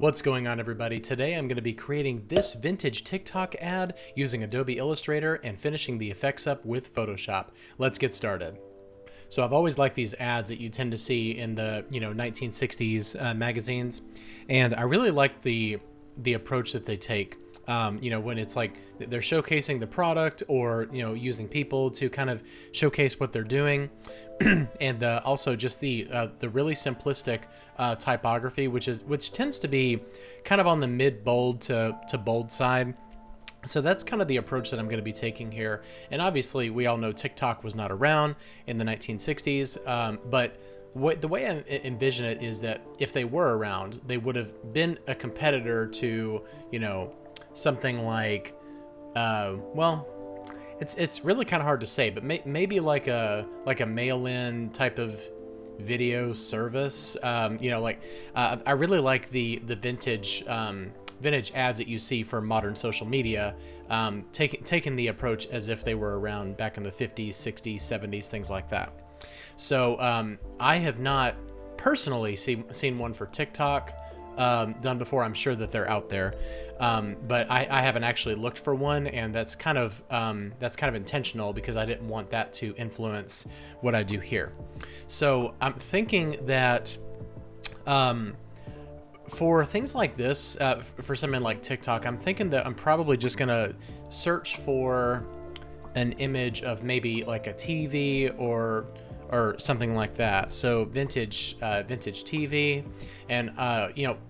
What's going on, everybody? Today I'm going to be creating this vintage TikTok ad using Adobe Illustrator and finishing the effects up with Photoshop. Let's get started. So I've always liked these ads that you tend to see in the 1960s magazines, and I really like the approach that they take. When it's like they're showcasing the product or using people to kind of showcase what they're doing, and also just the really simplistic typography, which tends to be kind of on the mid bold to bold side. So that's kind of the approach that I'm going to be taking here. And obviously, we all know TikTok was not around in the 1960s, but the way I envision it is that if they were around, they would have been a competitor to something like, it's really kind of hard to say, but maybe like a mail-in type of video service. I really like the vintage ads that you see for modern social media, taking the approach as if they were around back in the 50s, 60s, 70s, things like that. So I have not personally seen one for TikTok done before. I'm sure that they're out there, but I haven't actually looked for one, and that's kind of intentional because I didn't want that to influence what I do here. So I'm thinking that for things like this, for something like TikTok, I'm thinking that I'm probably just gonna search for an image of maybe like a TV or something like that. So vintage TV, and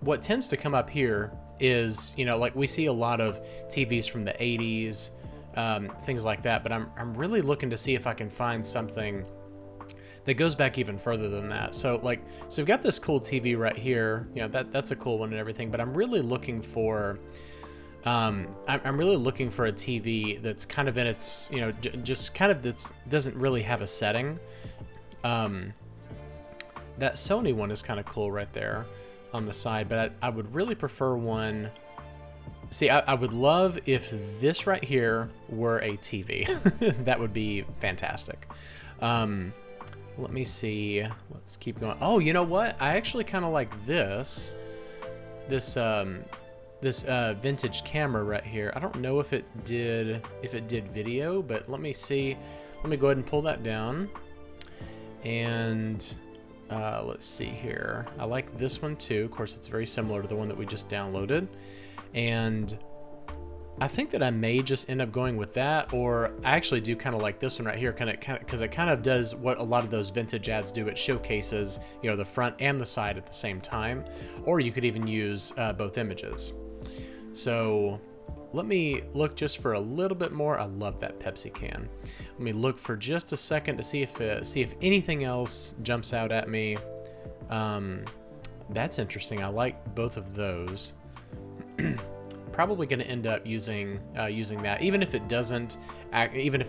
what tends to come up here is like we see a lot of TVs from the 80s, things like that. But I'm really looking to see if I can find something that goes back even further than that. So we've got this cool TV right here. That's a cool one and everything. But I'm really looking for I'm really looking for a TV that's kind of in its just kind of doesn't really have a setting. That Sony one is kind of cool right there on the side, but I would really prefer one. See, I would love if this right here were a TV. That would be fantastic. Let me see. Let's keep going. Oh, you know what? I actually kind of like this vintage camera right here. I don't know if it did video, but let me see. Let me go ahead and pull that down. And let's see here. I like this one too. Of course, it's very similar to the one that we just downloaded. And I think that I may just end up going with that, or I actually do kind of like this one right here, because it kind of does what a lot of those vintage ads do. It showcases, the front and the side at the same time, or you could even use both images. So let me look just for a little bit more. I love that Pepsi can. Let me look for just a second to see if anything else jumps out at me. That's interesting. I like both of those. Probably going to end up using that, even if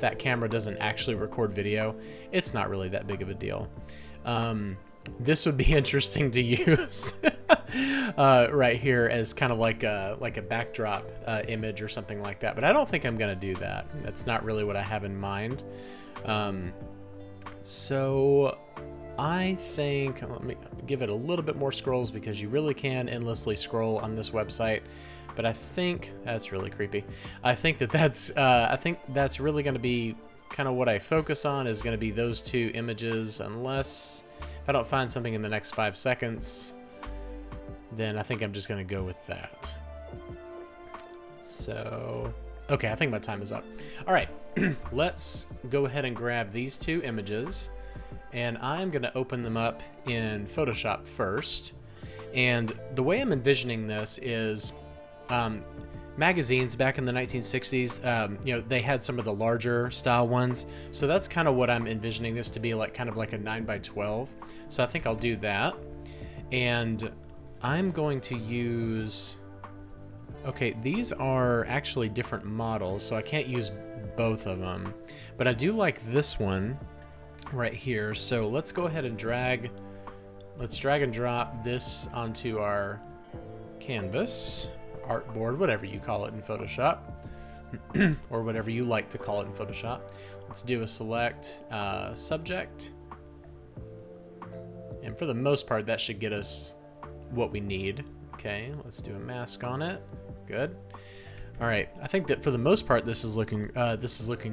that camera doesn't actually record video. It's not really that big of a deal. This would be interesting to use right here as kind of like a backdrop image or something like that. But I don't think I'm going to do that. That's not really what I have in mind. So I think, let me give it a little bit more scrolls, because you really can endlessly scroll on this website. But I think that's really creepy. I think that's really going to be kind of what I focus on, is going to be those two images, unless if I don't find something in the next 5 seconds, then I think I'm just going to go with that. So, okay, I think my time is up. All right, let's go ahead and grab these two images, and I'm going to open them up in Photoshop first. And the way I'm envisioning this is, magazines back in the 1960s, they had some of the larger style ones. So that's kind of what I'm envisioning this to be, like kind of like a 9x12. So I think I'll do that. And I'm going to use, okay, these are actually different models, so I can't use both of them, but I do like this one right here. So let's go ahead and drag and drop this onto our canvas, artboard, whatever you call it in Photoshop, or whatever you like to call it in Photoshop. Let's do a select subject, and for the most part that should get us what we need. Okay, let's do a mask on it. Good. All right, I think that for the most part, this is looking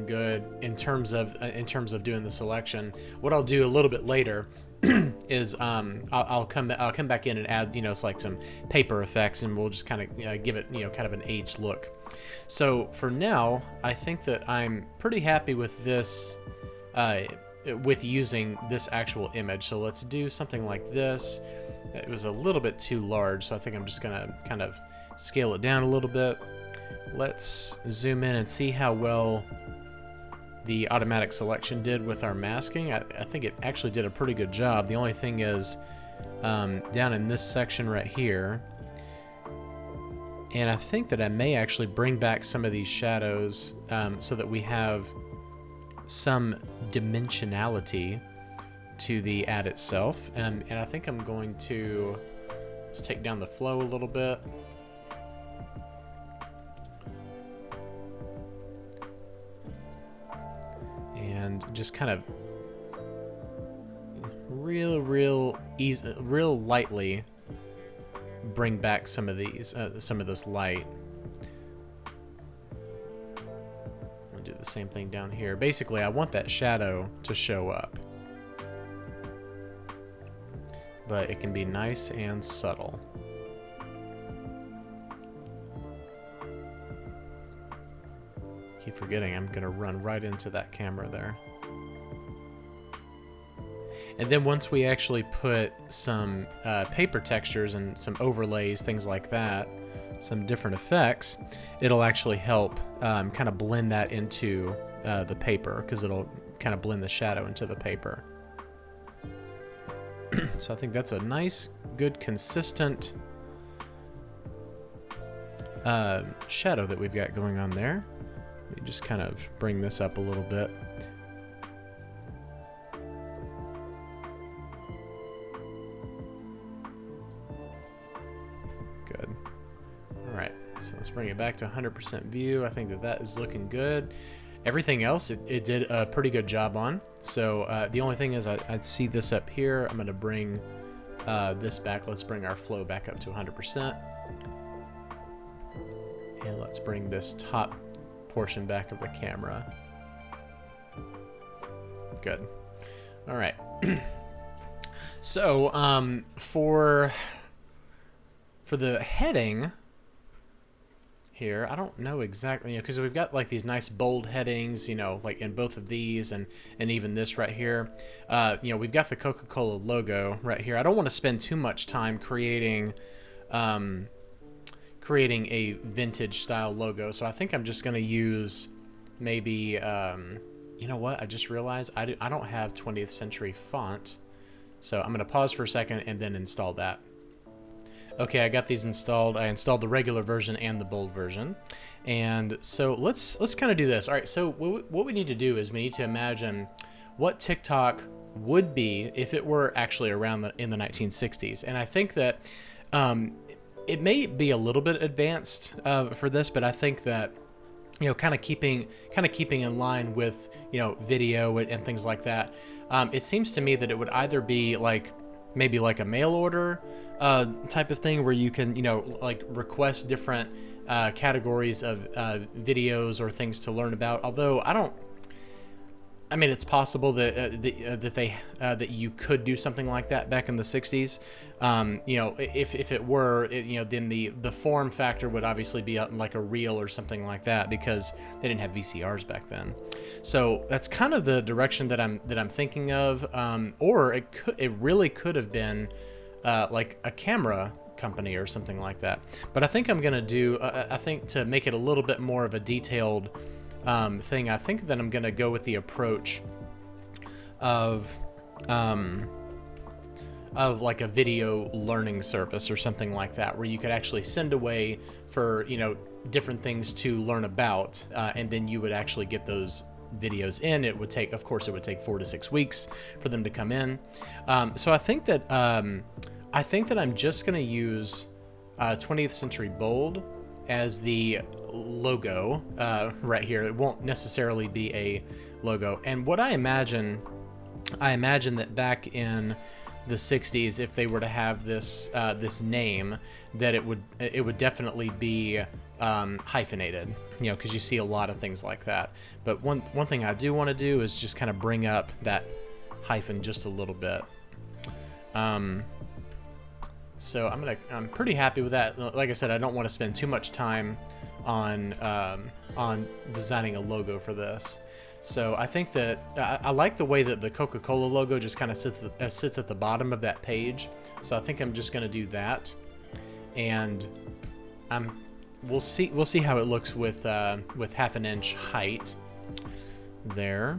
good in terms of doing the selection. What I'll do a little bit later is I'll come back in and add, it's like some paper effects, and we'll just kind of give it kind of an aged look. So for now, I think that I'm pretty happy with this, with using this actual image. So let's do something like this. It was a little bit too large, so I think I'm just gonna kind of scale it down a little bit. Let's zoom in and see how well the automatic selection did with our masking. I think it actually did a pretty good job. The only thing is down in this section right here, and I think that I may actually bring back some of these shadows so that we have some dimensionality to the ad itself. And I think I'm going to, let's take down the flow a little bit. And just kind of real lightly bring back some of these, some of this light. I'll do the same thing down here. Basically, I want that shadow to show up, but it can be nice and subtle. Keep forgetting I'm gonna run right into that camera there. And then once we actually put some paper textures and some overlays, things like that, some different effects, it'll actually help kind of blend that into the paper, because it'll kind of blend the shadow into the paper. So I think that's a nice, good, consistent shadow that we've got going on there. Let me just kind of bring this up a little bit. Good. All right, so let's bring it back to 100% view. I think that that is looking good. Everything else, it did a pretty good job on. So the only thing is I'd see this up here. I'm going to bring this back. Let's bring our flow back up to 100%. And let's bring this top portion back of the camera. Good. All right. So for the heading here, I don't know exactly, because we've got like these nice bold headings, like in both of these and even this right here. We've got the Coca-Cola logo right here. I don't want to spend too much time creating a vintage style logo, so I think I'm just going to use maybe you know what, I just realized I don't have 20th century font, so I'm going to pause for a second and then install that. Okay, I got these installed. I installed the regular version and the bold version, and so let's kind of do this. All right, so what we need to do is we need to imagine what TikTok would be if it were actually around in the 1960s, and I think that it may be a little bit advanced for this, but I think that kind of keeping in line with video and things like that. It seems to me that it would either be like maybe like a mail order type of thing where you can like request different categories of videos or things to learn about. Although I mean, it's possible that that you could do something like that back in the 60s. If it were, then the form factor would obviously be like a reel or something like that, because they didn't have VCRs back then. So that's kind of the direction that I'm thinking of. Or it really could have been like a camera company or something like that. But I think I'm gonna do. I think to make it a little bit more of a detailed thing, I think that I'm gonna go with the approach of like a video learning service or something like that, where you could actually send away for different things to learn about, and then you would actually get those videos in. It would take, of course, 4 to 6 weeks for them to come in. So I think that I'm just gonna use 20th Century Bold as the logo right here. It won't necessarily be a logo. And what I imagine that back in the 60s, if they were to have this this name, that it would definitely be hyphenated, you know, because you see a lot of things like that. But one thing I do want to do is just kind of bring up that hyphen just a little bit. So I'm pretty happy with that. Like I said, I don't want to spend too much time on designing a logo for this. So I think that I like the way that the Coca-Cola logo just kind of sits at the bottom of that page. So I think I'm just going to do that, and we'll see how it looks with half an inch height there.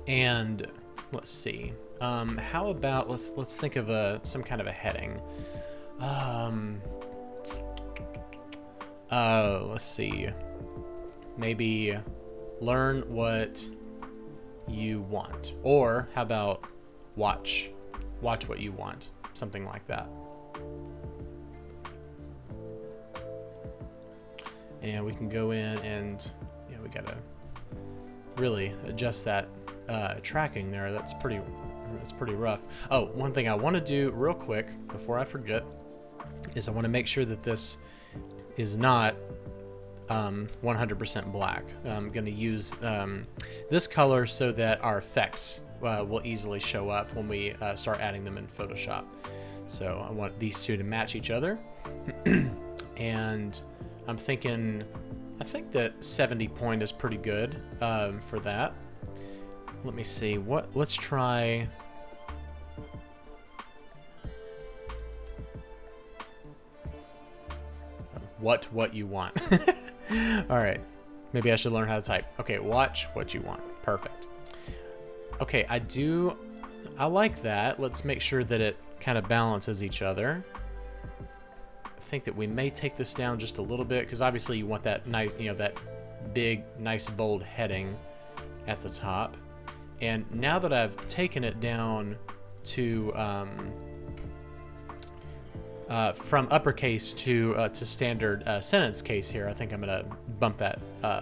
And let's see. How about let's think of some kind of a heading. Let's see. Maybe learn what you want, or how about watch what you want, something like that. And we can go in and, you know, we gotta really adjust that tracking there. That's pretty rough. Oh, one thing I want to do real quick before I forget is I want to make sure that this is not 100% black. I'm going to use this color so that our effects will easily show up when we start adding them in Photoshop. So I want these two to match each other. And I think that 70 point is pretty good for that. Let me see. Let's try. What you want. All right. Maybe I should learn how to type. Okay, watch what you want. Perfect. Okay, I like that. Let's make sure that it kind of balances each other. I think that we may take this down just a little bit, because obviously you want that nice, you know, that big, nice, bold heading at the top. And now that I've taken it down to from uppercase to standard sentence case here, I think I'm gonna bump that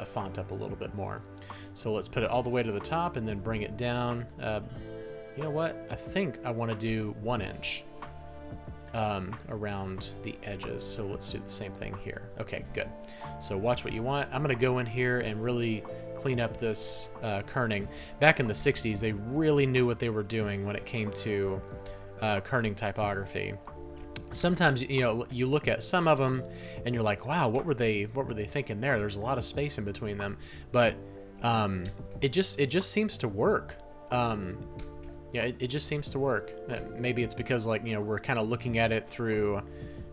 font up a little bit more. So let's put it all the way to the top and then bring it down. You know what? I think I want to do 1 inch around the edges. So let's do the same thing here. Okay, good. So watch what you want. I'm gonna go in here and really clean up this kerning. Back in the 60s, they really knew what they were doing when it came to kerning typography. Sometimes, you know, you look at some of them and you're like, wow, what were they thinking there? There's a lot of space in between them, but it just seems to work. Yeah, it just seems to work. Maybe it's because, like, you know, we're kind of looking at it through,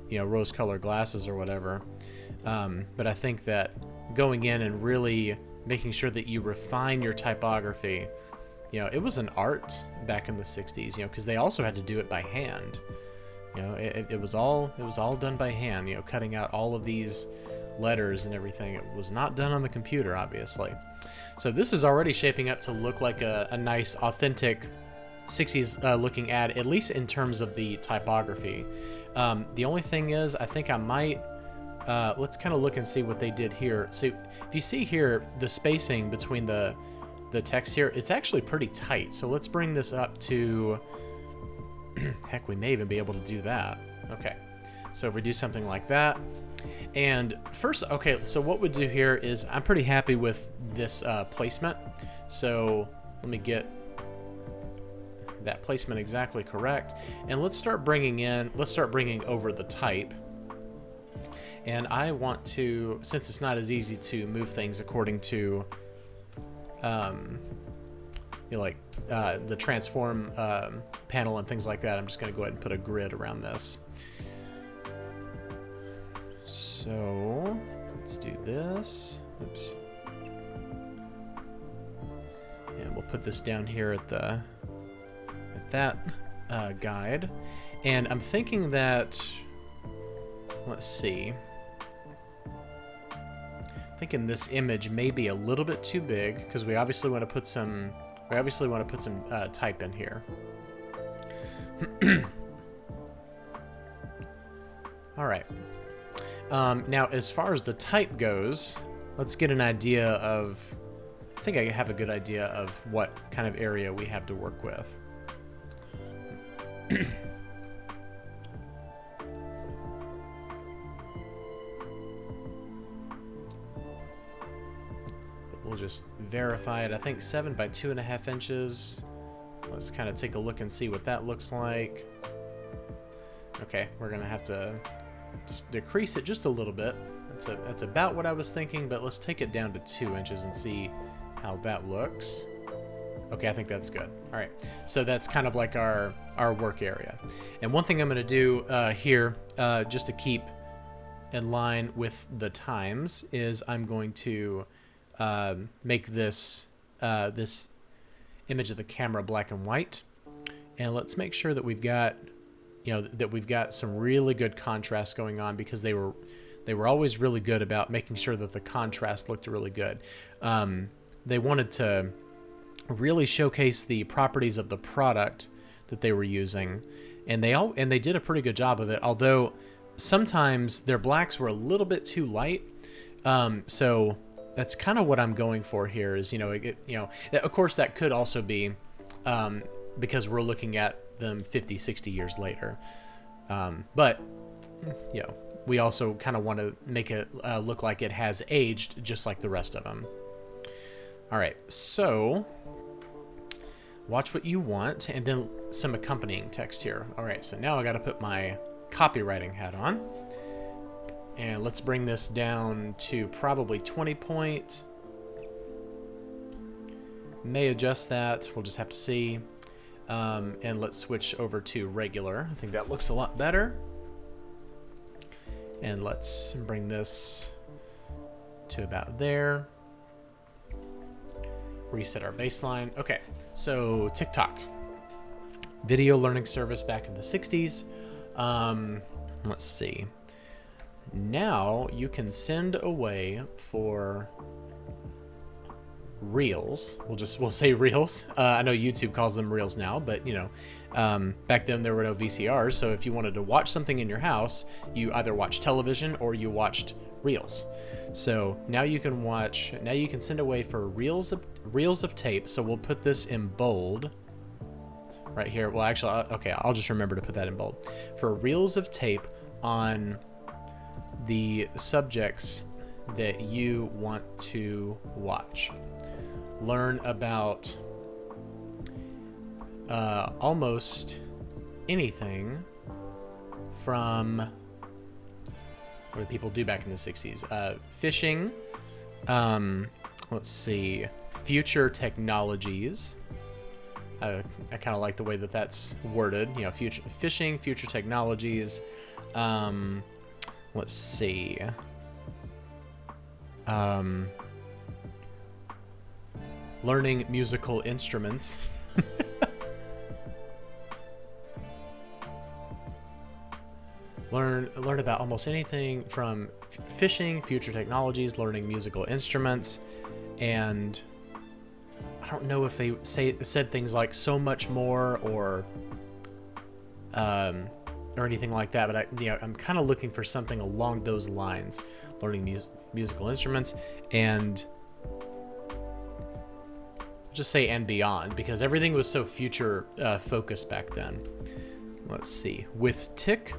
you know, rose-colored glasses or whatever. But I think that going in and really making sure that you refine your typography, you know, it was an art back in the 60s, you know, because they also had to do it by hand. You know, it was all done by hand, you know, cutting out all of these letters and everything. It was not done on the computer, obviously. So this is already shaping up to look like a nice, authentic 60s looking ad, at least in terms of the typography. The only thing is, I think I might, let's kind of look and see what they did here. So if you see here, the spacing between the text here, it's actually pretty tight. So let's bring this up to, heck, we may even be able to do that. Okay, so if we do something like that, and first, okay, so what we'll do here is, I'm pretty happy with this placement. So let me get that placement exactly correct, and let's start bringing over the type. And I want to, since it's not as easy to move things according to you know, like the transform panel and things like that, I'm just going to go ahead and put a grid around this. So let's do this. Oops. And we'll put this down here at that guide. And I'm thinking that, let's see. I'm thinking this image may be a little bit too big, because we obviously want to put some type in here. All right. Now, as far as the type goes, let's get an idea of, I think I have a good idea of what kind of area we have to work with. We'll just verify it. I think 7 by 2.5 inches. Let's kind of take a look and see what that looks like. Okay, we're gonna have to just decrease it just a little bit. That's about what I was thinking, but let's take it down to 2 inches and see how that looks. Okay, I think that's good. All right, so that's kind of like our work area. And one thing I'm gonna do here, just to keep in line with the times, is I'm going to make this this image of the camera black and white, and let's make sure that we've got, you know, that we've got some really good contrast going on, because they were always really good about making sure that the contrast looked really good. They wanted to really showcase the properties of the product that they were using, and they did a pretty good job of it, although sometimes their blacks were a little bit too light. So that's kind of what I'm going for here, is, you know, of course that could also be because we're looking at them 50, 60 years later. But, you know, we also kind of want to make it look like it has aged just like the rest of them. All right, so watch what you want, and then some accompanying text here. All right, so now I got to put my copywriting hat on. And let's bring this down to probably 20 point. May adjust that. We'll just have to see. And let's switch over to regular. I think that looks a lot better. And let's bring this to about there. Reset our baseline. Okay, so TikTok. Video learning service back in the 60s. Let's see. Now you can send away for reels. We'll say reels. I know YouTube calls them reels now, but you know, back then there were no VCRs. So if you wanted to watch something in your house, you either watched television or you watched reels. So now you can watch. Now you can send away for reels of tape. So we'll put this in bold right here. Well, actually, okay, I'll just remember to put that in bold. For reels of tape on the subjects that you want to watch. Learn about almost anything from, what did people do back in the 60s? Fishing, let's see, future technologies. I kind of like the way that that's worded, you know, future fishing, future technologies. Let's see. Learning musical instruments. Learn about almost anything from fishing, future technologies, learning musical instruments, and I don't know if they said things like so much more or anything like that, but I'm kind of looking for something along those lines. Learning musical instruments, and just say and beyond, because everything was so future focused back then. Let's see. With TikTok,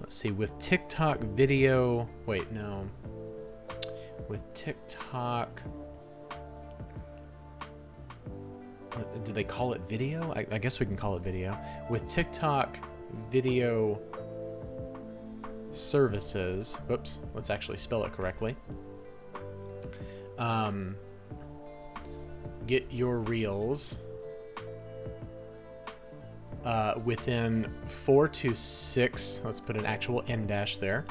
let's see. With TikTok video. Wait, no. With TikTok. Do they call it video? I guess we can call it video. With TikTok video services. Whoops, let's actually spell it correctly. Get your reels within 4 to 6. Let's put an actual end dash there.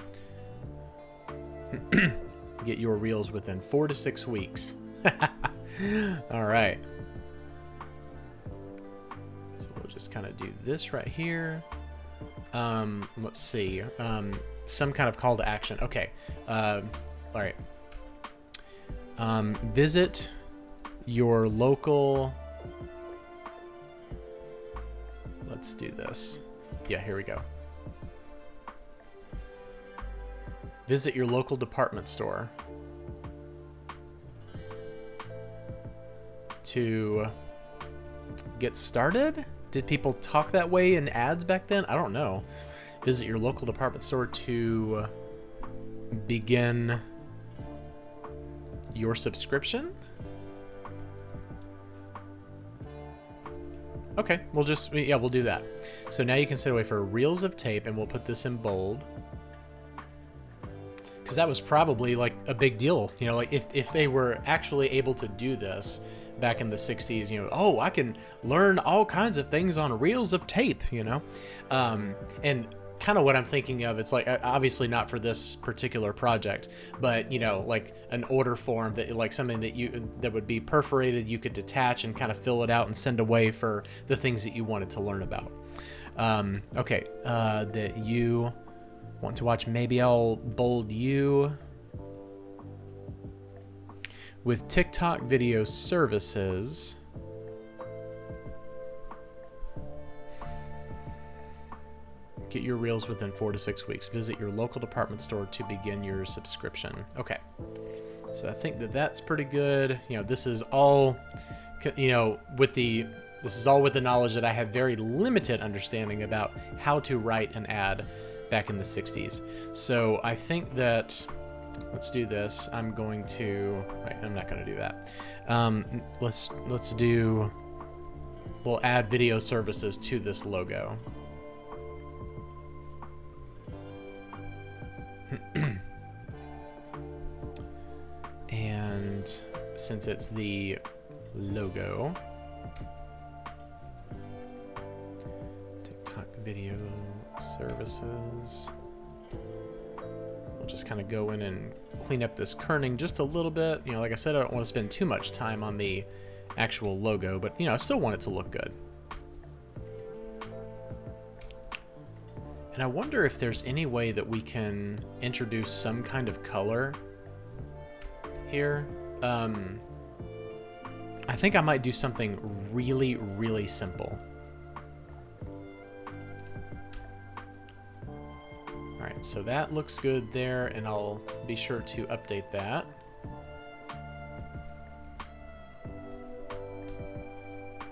Get your reels within 4 to 6 weeks. All right. So we'll just kind of do this right here. Let's see. Some kind of call to action. Okay. All right. Visit your local. Let's do this. Yeah, here we go. Visit your local department store to get started? Did people talk that way in ads back then? I don't know. Visit your local department store to begin your subscription? Okay, we'll do that. So now you can sit away for reels of tape, and we'll put this in bold. Because that was probably like a big deal, you know, like if they were actually able to do this back in the 60s, you know, oh, I can learn all kinds of things on reels of tape, you know. And kind of what I'm thinking of, it's like, obviously not for this particular project, but, you know, like an order form that, like, something that would be perforated, you could detach and kind of fill it out and send away for the things that you wanted to learn about. Okay, that you want to watch. Maybe I'll bold you. With TikTok video services, get your reels within 4 to 6 weeks. Visit your local department store to begin your subscription. Okay, so I think that's pretty good. You know, this is all, you know, this is all with the knowledge that I have very limited understanding about how to write an ad back in the 60s. So I think that, let's do this. I'm going to, wait, I'm not going to do that. We'll add video services to this logo. And since it's the logo, TikTok video services, we'll just kind of go in and clean up this kerning just a little bit. You know, like I said, I don't want to spend too much time on the actual logo, but, you know, I still want it to look good. And I wonder if there's any way that we can introduce some kind of color here. I think I might do something really, really simple. All right, so that looks good there, and I'll be sure to update that.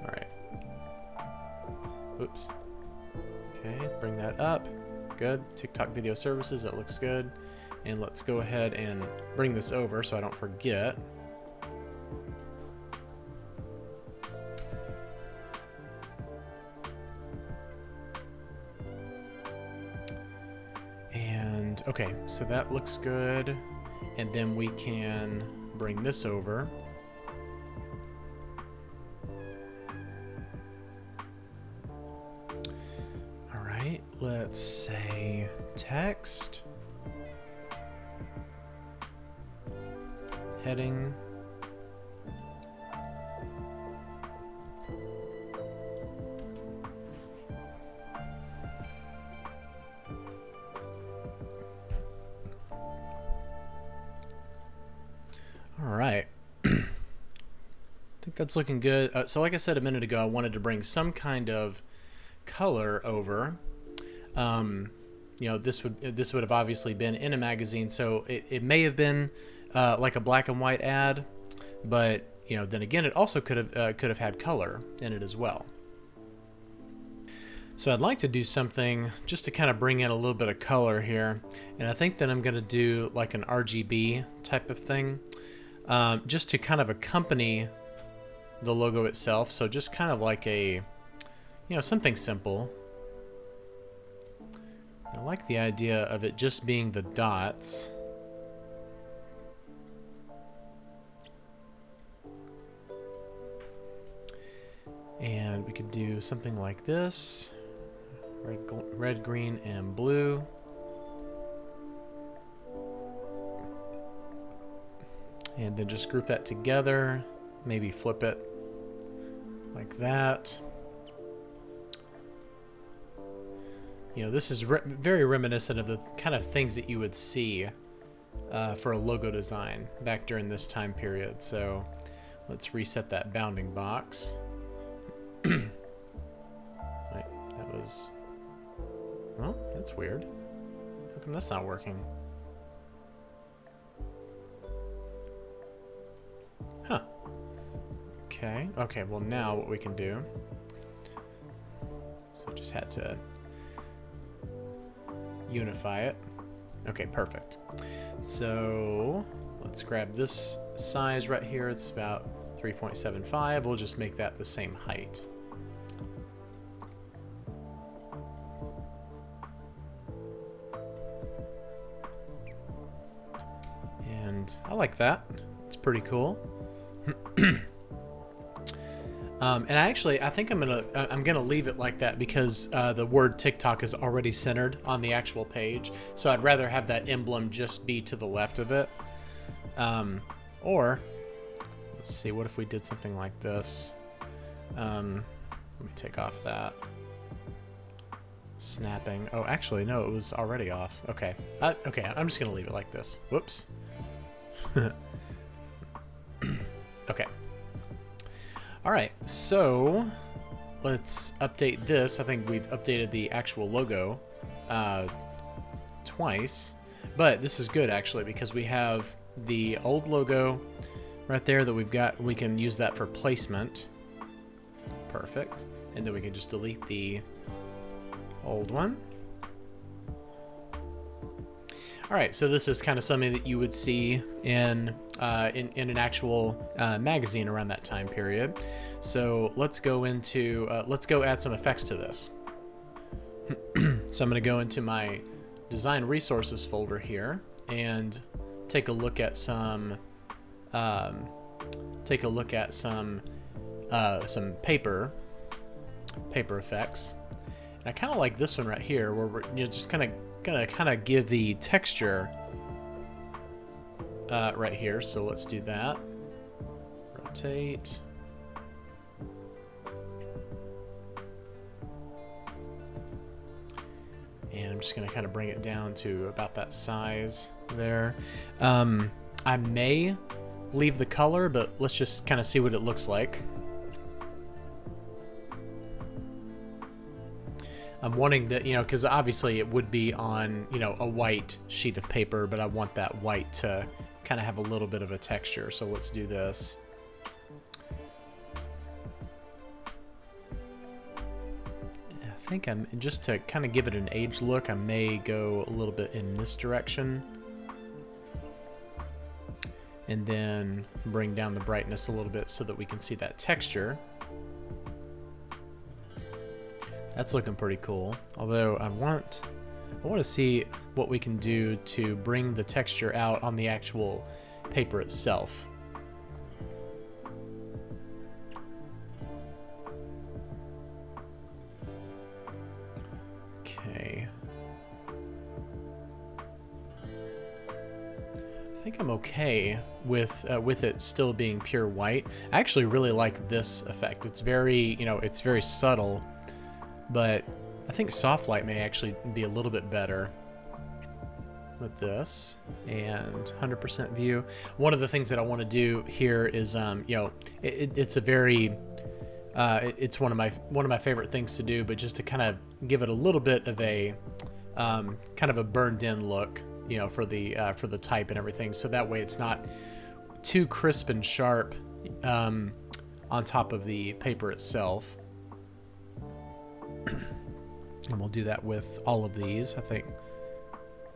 All right. Oops. Okay, bring that up. Good. TikTok video services, that looks good. And let's go ahead and bring this over so I don't forget. And okay, so that looks good. And then we can bring this over. All right, let's say text. Heading. All right. I think that's looking good. So like I said a minute ago, I wanted to bring some kind of color over. You know, this would have obviously been in a magazine, so it may have been like a black and white ad, but, you know, then again, it also could have had color in it as well. So I'd like to do something just to kind of bring in a little bit of color here, and I think that I'm going to do like an RGB type of thing, just to kind of accompany the logo itself. So just kind of like a, you know, something simple. I like the idea of it just being the dots. And we could do something like this. Red, green, and blue. And then just group that together. Maybe flip it like that. You know, this is very reminiscent of the kind of things that you would see for a logo design back during this time period. So let's reset that bounding box. Wait, that was... Well, that's weird. How come that's not working? Huh. Okay, well now what we can do, so just had to unify it. Okay, perfect. So let's grab this size right here. It's about 3.75. We'll just make that the same height. And I like that. It's pretty cool. And I think I'm gonna leave it like that because the word TikTok is already centered on the actual page, so I'd rather have that emblem just be to the left of it. Or let's see, what if we did something like this? Let me take off that snapping. Oh, actually, no, it was already off. Okay, okay, I'm just gonna leave it like this. Whoops. Okay. All right, so let's update this. I think we've updated the actual logo twice, but this is good actually because we have the old logo right there that we've got. We can use that for placement. Perfect. And then we can just delete the old one. All right, so this is kind of something that you would see in an actual magazine around that time period. So let's go add some effects to this. So I'm going to go into my design resources folder here and take a look at some paper effects. And I kind of like this one right here, where we're just gonna give the texture right here. So let's do that. Rotate. And I'm just gonna kind of bring it down to about that size there. I may leave the color, but let's just kind of see what it looks like. I'm wanting that, because obviously it would be on, a white sheet of paper, but I want that white to kind of have a little bit of a texture. So let's do this. I think just to kind of give it an age look, I may go a little bit in this direction. And then bring down the brightness a little bit so that we can see that texture. That's looking pretty cool. Although I want to see what we can do to bring the texture out on the actual paper itself. Okay. I think I'm okay with it still being pure white. I actually really like this effect. It's very, it's very subtle. But I think soft light may actually be a little bit better with this. And 100% view. One of the things that I want to do here is, it's a very, it's one of my favorite things to do. But just to kind of give it a little bit of a, kind of a burned-in look, for the type and everything. So that way it's not too crisp and sharp on top of the paper itself. And we'll do that with all of these. I think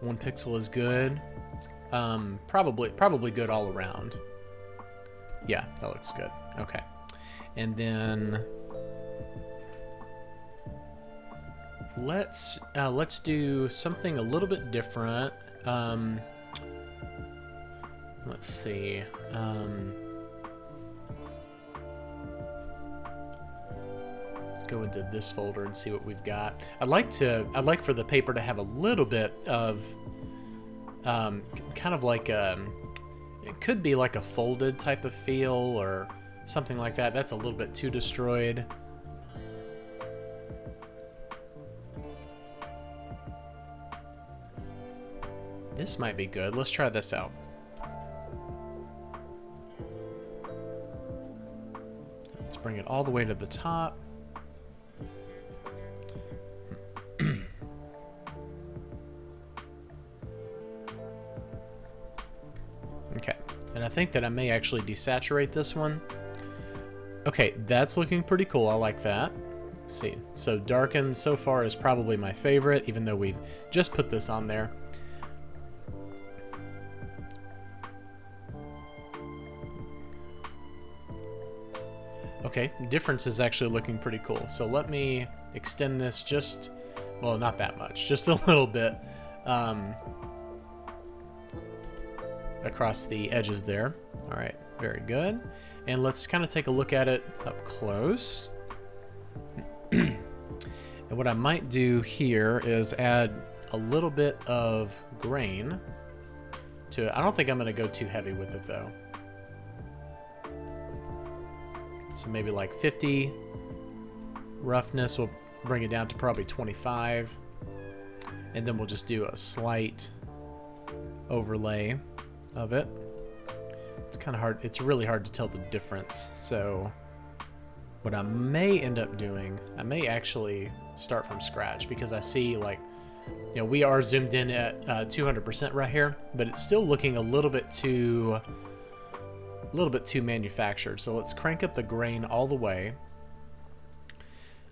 1 pixel is good. Probably good all around. Yeah, that looks good. Okay. And then let's do something a little bit different. Let's see. Let's go into this folder and see what we've got. I'd like for the paper to have a little bit of kind of like it could be like a folded type of feel or something like that. That's a little bit too destroyed. This might be good. Let's try this out. Let's bring it all the way to the top. Okay, and I think that I may actually desaturate this one Okay, that's looking pretty cool. I like that. Let's see. So darken so far is probably my favorite, even though we've just put this on there. Okay, difference is actually looking pretty cool. So let me extend this just, well, not that much, just a little bit across the edges there. All right, very good. And let's kind of take a look at it up close. And what I might do here is add a little bit of grain to it. I don't think I'm going to go too heavy with it though. So maybe like 50 roughness. We'll bring it down to probably 25. And then we'll just do a slight overlay of it. It's kind of hard. It's really hard to tell the difference. So what I may end up doing, I may actually start from scratch, because I see, like, you know, we are zoomed in at 200% right here, but it's still looking a little bit too manufactured. So let's crank up the grain all the way.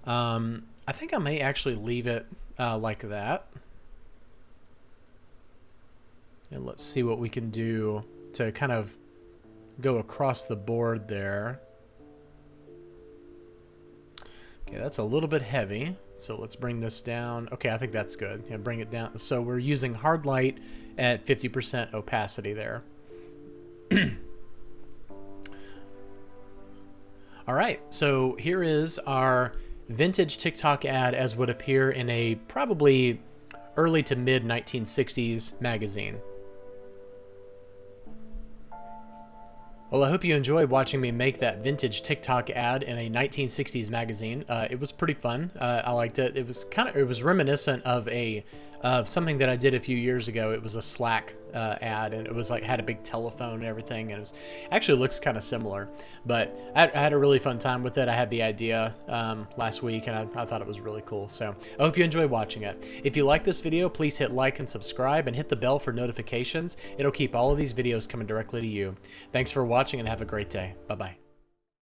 I think I may actually leave it like that. And let's see what we can do to kind of go across the board there. Okay, that's a little bit heavy. So let's bring this down. Okay, I think that's good. Yeah, bring it down. So we're using hard light at 50% opacity there. All right, so here is our vintage TikTok ad as would appear in a probably early to mid 1960s magazine. Well, I hope you enjoyed watching me make that vintage TikTok ad in a 1960s magazine. It was pretty fun. I liked it. It was reminiscent of something that I did a few years ago. It was a Slack ad, and it was like had a big telephone and everything, and it was actually looks kind of similar. But I had a really fun time with it. I had the idea last week, and I thought it was really cool. So I hope you enjoyed watching it. If you like this video, please hit like and subscribe, and hit the bell for notifications. It'll keep all of these videos coming directly to you. Thanks for watching, and have a great day. Bye-bye.